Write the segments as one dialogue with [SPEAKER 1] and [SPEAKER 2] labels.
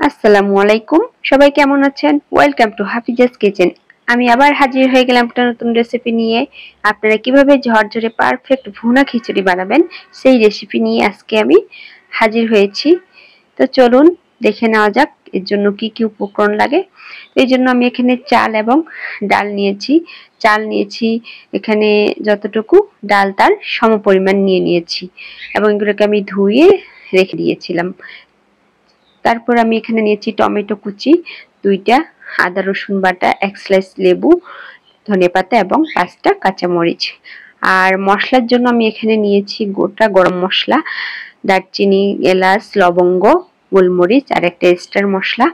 [SPEAKER 1] আসসালামু আলাইকুম, সবাই কেমন আছেন? Welcome to Hafiza's kitchen. আমি আবার হাজির হয়ে গেলাম একটা নতুন রেসিপি নিয়ে। আপনারা কিভাবে ঝরঝরে পারফেক্ট ভুনা খিচুড়ি বানাবেন সেই রেসিপি নিয়ে আজকে আমি হাজির হয়েছি। তো চলুন দেখে নেওয়া যাক এর জন্য কি কি উপকরণ লাগে। এই জন্য আমি এখানে চাল এবং ডাল নিয়েছি। চাল নিয়েছি এখানে যতটুকু, ডাল তার সমপরিমাণ নিয়েছি এবং এগুলোকে আমি ধুয়ে রেখে দিয়েছিলাম। তারপর আমি এখানে নিয়েছি টমেটো কুচি 2টা, আদা রসুন বাটা, 1 স্লাইস লেবু, ধনেপাতা এবং 5টা কাঁচামরিচ। আর মশলার জন্য আমি এখানে নিয়েছি গোটা গরম মশলা, দারচিনি, এলাচ, লবঙ্গ, গোলমরিচ আর একটা স্টার মশলা,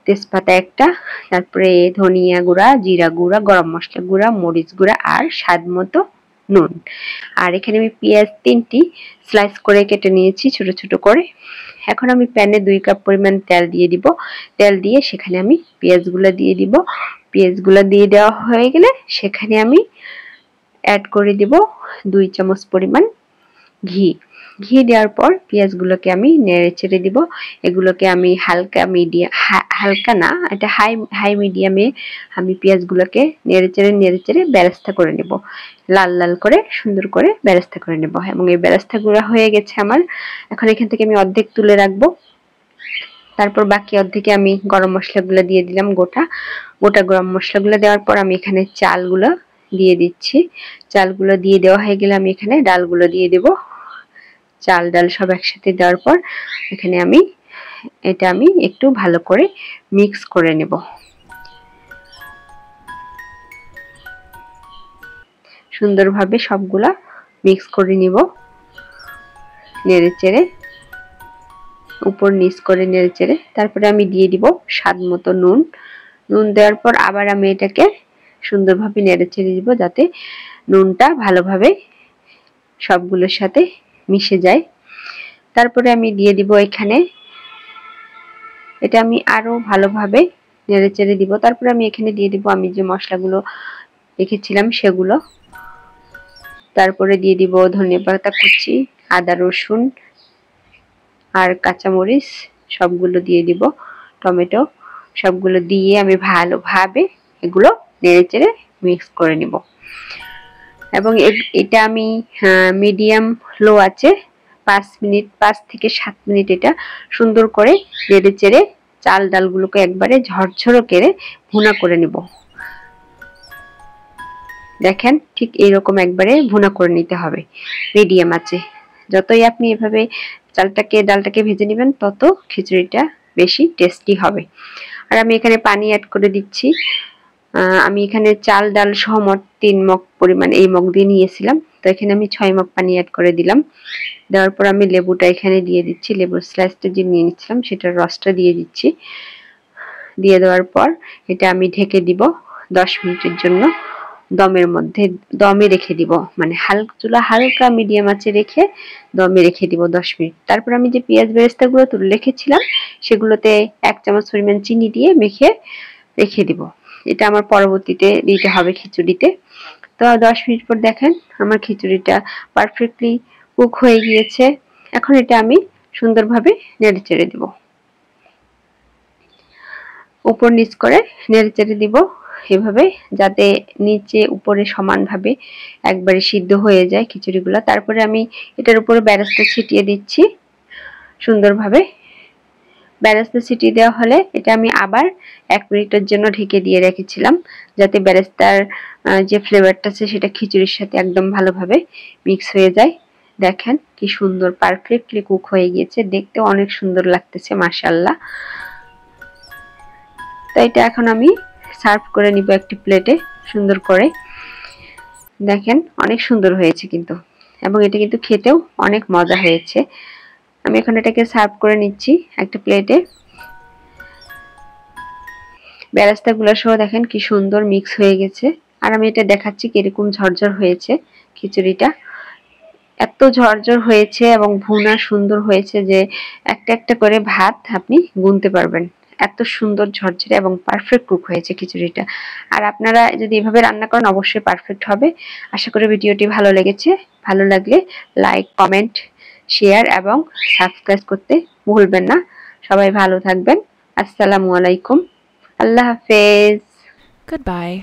[SPEAKER 1] তেজপাতা একটা, তারপরে ধনিয়া গুঁড়া, জিরা গুঁড়া, গরম মশলা গুঁড়া, মরিচ গুঁড়া আর স্বাদ মতো নুন। আর এখানে আমি পেঁয়াজ 3টি স্লাইস করে কেটে নিয়েছি ছোট ছোট করে। এখন আমি প্যানে 2 কাপ পরিমাণ তেল দিয়ে দিব। তেল দিয়ে সেখানে আমি পেঁয়াজগুলো দিয়ে দিব। পেঁয়াজগুলো দিয়ে দেওয়া হয়ে গেলে সেখানে আমি অ্যাড করে দিব 2 চামচ পরিমাণ ঘি। ঘি দেওয়ার পর পেঁয়াজগুলোকে আমি নেড়ে চেড়ে দিব। এগুলোকে আমি হালকা না, এটা হাই মিডিয়ামে আমি পেঁয়াজগুলোকে নেড়ে চেড়ে বেরেস্তা করে নেব। লাল লাল করে সুন্দর করে বেরেস্তা করে নেব এবং এই বেরেস্তাগুলো হয়ে গেছে আমার। এখন এখান থেকে আমি অর্ধেক তুলে রাখবো। তারপর বাকি অর্ধেকে আমি গরম মশলাগুলো দিয়ে দিলাম। গোটা গরম মশলাগুলো দেওয়ার পর আমি এখানে চালগুলো দিয়ে দিচ্ছি। চালগুলো দিয়ে দেওয়া হয়ে গেলে আমি এখানে ডালগুলো দিয়ে দেব। চাল ডাল সব একসাথে দেওয়ার পর এখানে আমি একটু ভালো করে মিক্স করে নেব। সুন্দরভাবে সবগুলা মিক্স করে নিব, নেড়ে চেড়ে উপর নিচ করে নেড়ে চেড়ে। তারপরে আমি দিয়ে দিব স্বাদ মতো নুন। নুন দেওয়ার পর আবার আমি এটাকে সুন্দরভাবে নেড়ে চেড়ে দিব যাতে নুনটা ভালোভাবে সবগুলোর সাথে মিশে যায়। তারপরে আমি দিয়ে দিব এখানে, এটা আমি আরো ভালোভাবে নেড়ে চেড়ে দিব। তারপরে আমি এখানে দিয়ে দিব আমি যে মশলাগুলো রেখেছিলাম সেগুলো। তারপরে দিয়ে দিব ধনেপাতা কুচি, আদা রসুন আর কাঁচামরিচ সবগুলো দিয়ে দিব, টমেটো সবগুলো দিয়ে আমি ভালোভাবে এগুলো নেড়ে চেড়ে মিক্স করে নিব। এবং এটা আমি মিডিয়াম লো আছে 5 থেকে 7 মিনিট এটা সুন্দর করে নেড়ে চেড়ে চাল ডালগুলোকে একবারে ঝরঝরো করে ভুনা করে নিব। দেখেন ঠিক এইরকম একবারে ভুনা করে নিতে হবে মিডিয়াম আছে। যতই আপনি এভাবে ডালটাকে ভেজে নেবেন তত খিচুড়িটা বেশি টেস্টি হবে। আর আমি এখানে পানি অ্যাড করে দিচ্ছি। আমি এখানে চাল ডাল সহ মোট 3 মগ পরিমাণ এই মগ দিয়ে নিয়েছিলাম, তো এখানে আমি 6 মগ পানি অ্যাড করে দিলাম। দেওয়ার পর আমি লেবুটা এখানে দিয়ে দিচ্ছি, লেবুর স্লাইসটা যে নিয়ে নিচ্ছিলাম সেটার রসটা দিয়ে দিচ্ছি। দিয়ে দেওয়ার পর এটা আমি ঢেকে দিব 10 মিনিটের জন্য। দমে রেখে দিব, মানে চুলা হালকা মিডিয়াম আঁচে রেখে দমে রেখে দিব 10 মিনিট। তারপর আমি যে পেঁয়াজ বেরেস্তাগুলো তুলে রেখেছিলাম সেগুলোতে 1 চামচ পরিমাণ চিনি দিয়ে মেখে রেখে দিব। এটা আমার পরবর্তীতে দিতে হবে খিচুড়িতে। তো 10 মিনিট পর দেখেন আমার খিচুড়িটা পারফেক্টলি কুক হয়ে গিয়েছে। এখন এটা আমি সুন্দরভাবে নেড়ে চেড়ে দিব, উপর নিচ করে নেড়ে চেড়ে দিব এভাবে যাতে নিচে উপরে সমানভাবে একবারে সিদ্ধ হয়ে যায় খিচুড়িগুলো। তারপরে আমি এটার উপরে বেরেস্তা ছিটিয়ে দিচ্ছি সুন্দরভাবে। বেরেস্তা ছিটিয়ে দেওয়া হলে এটা আমি আবার 1 মিনিটের জন্য ঢেকে দিয়ে রেখেছিলাম যাতে বেরেস্তার যে ফ্লেভারটা আছে সেটা খিচুড়ির সাথে একদম ভালোভাবে মিক্স হয়ে যায়। দেখেন কি সুন্দর পারফেক্টলি কুক হয়ে গিয়েছে, দেখতে অনেক সুন্দর লাগতেছে মাশাআল্লাহ। তো এটা এখন আমি সার্ভ করে নিব একটি প্লেটে সুন্দর করে। দেখেন অনেক সুন্দর হয়েছে কিন্তু, এবং এটা কিন্তু খেতেও অনেক মজা হয়েছে। আমি এখন এটাকে সার্ভ করে নিচ্ছি একটা প্লেটে। বেরেস্তাগুলো সহ দেখেন কি সুন্দর মিক্স হয়ে গেছে। আর আমি এটা দেখাচ্ছি কিরকম ঝরঝর হয়েছে খিচুড়িটা। এত ঝরঝর হয়েছে এবং ভুনা সুন্দর হয়েছে যে একটা একটা করে ভাত আপনি গুনতে পারবেন। এত সুন্দর ঝরঝরে এবং পারফেক্ট কুক হয়েছে খিচুড়িটা। আর আপনারা যদি এভাবে রান্না করেন অবশ্যই পারফেক্ট হবে। আশা করি ভিডিওটি ভালো লেগেছে। ভালো লাগলে লাইক, কমেন্ট, শেয়ার এবং সাবস্ক্রাইব করতে ভুলবেন না। সবাই ভালো থাকবেন। আসসালামু আলাইকুম। আল্লাহ হাফেজ।
[SPEAKER 2] Goodbye.